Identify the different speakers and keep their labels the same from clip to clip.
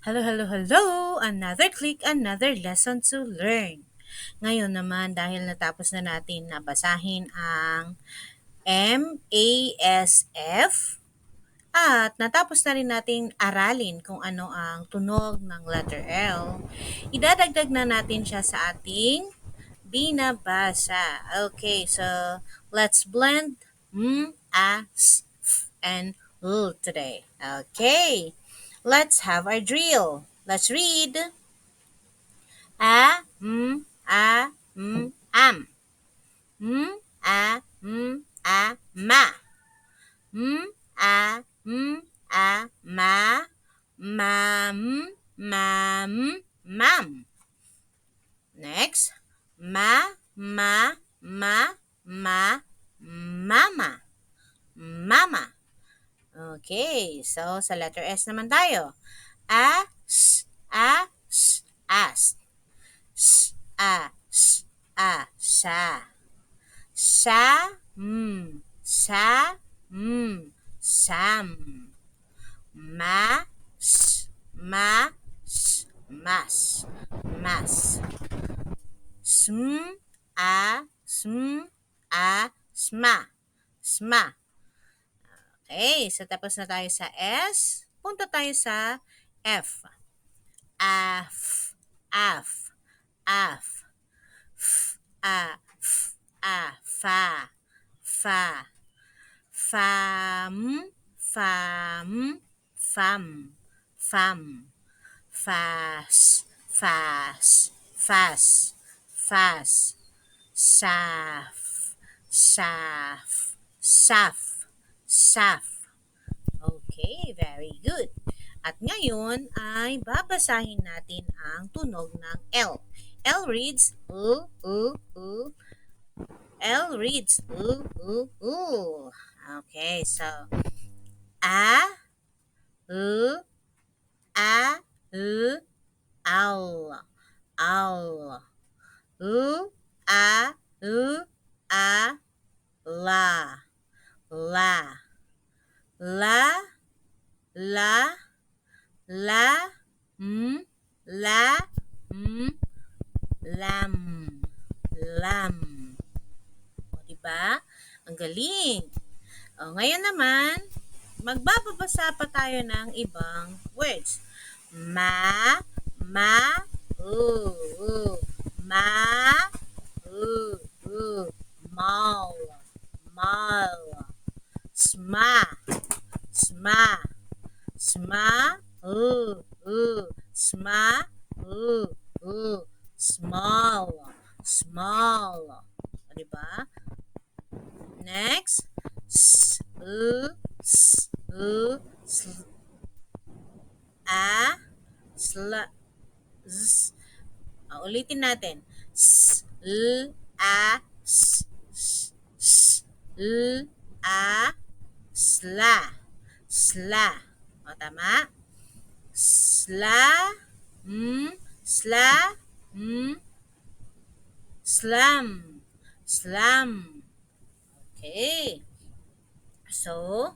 Speaker 1: Hello, hello, hello! Another click, another lesson to learn. Ngayon naman, dahil natapos na natin na basahin ang MASF at natapos na rin nating aralin kung ano ang tunog ng letter L, idadagdag na natin siya sa ating binabasa. Okay, so let's blend and L today. Okay, let's have our drill. Let's read. A, am. Ma. A, ma. Mam. Next. Mama. Mama. Okay, so sa letter S naman tayo. As. Sa. Sam. Mas. Sma. Okay, so tapos na tayo sa S. Punta tayo sa F. Af. Fa. Fam. Fas. Saf. Okay, very good. At ngayon ay babasahin natin ang tunog ng L. L reads L reads Okay, so a l a l owl owl a la la lam. O, diba? Ang galing. O, ngayon naman, magbabasa pa tayo ng ibang words. Ma, ma, mal, sma, small, O, diba? Next, ulitin natin. Sla. O, tama? Slam. Okay. So,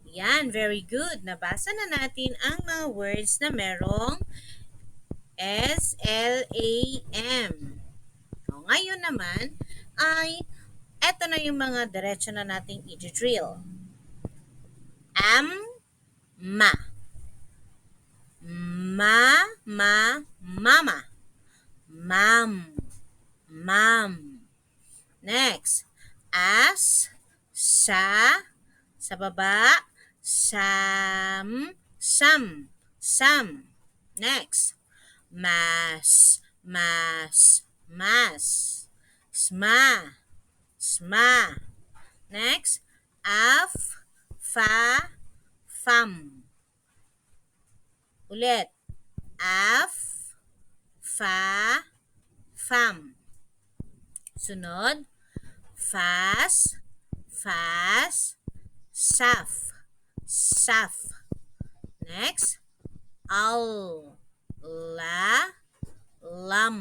Speaker 1: yan, very good. Nabasa na natin ang mga words na merong SLAM. O, ngayon naman ay eto na yung mga diretso na nating i-drill. Ma. Mama. Mam. Next, sa baba, sam. Next, mas. Sma. Next, fam. Ulit, fam. Sunod, fas, saf. Next, lam.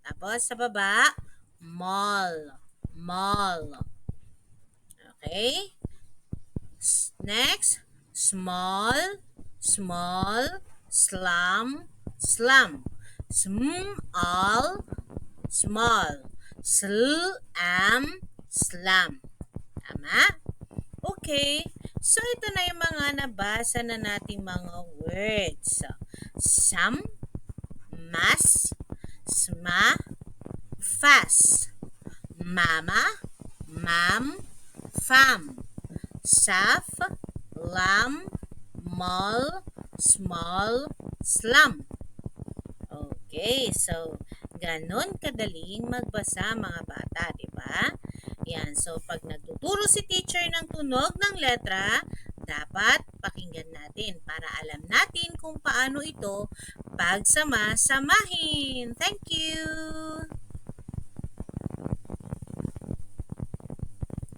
Speaker 1: Tapos sa baba, mall. Okay? Next, small, Slum, slum. Small, small. Slam, slam. Tama? Okay. So, ito na yung mga nabasa na nating mga words. Some, mas, sma, fast. Mama, ma'am, fam. Saf, lam, mall, small, slum. Okay, so ganon kadaling magbasa mga bata, di ba? Yan, so pag nagtuturo si teacher ng tunog ng letra, dapat pakinggan natin para alam natin kung paano ito pagsama-samahin. Thank you!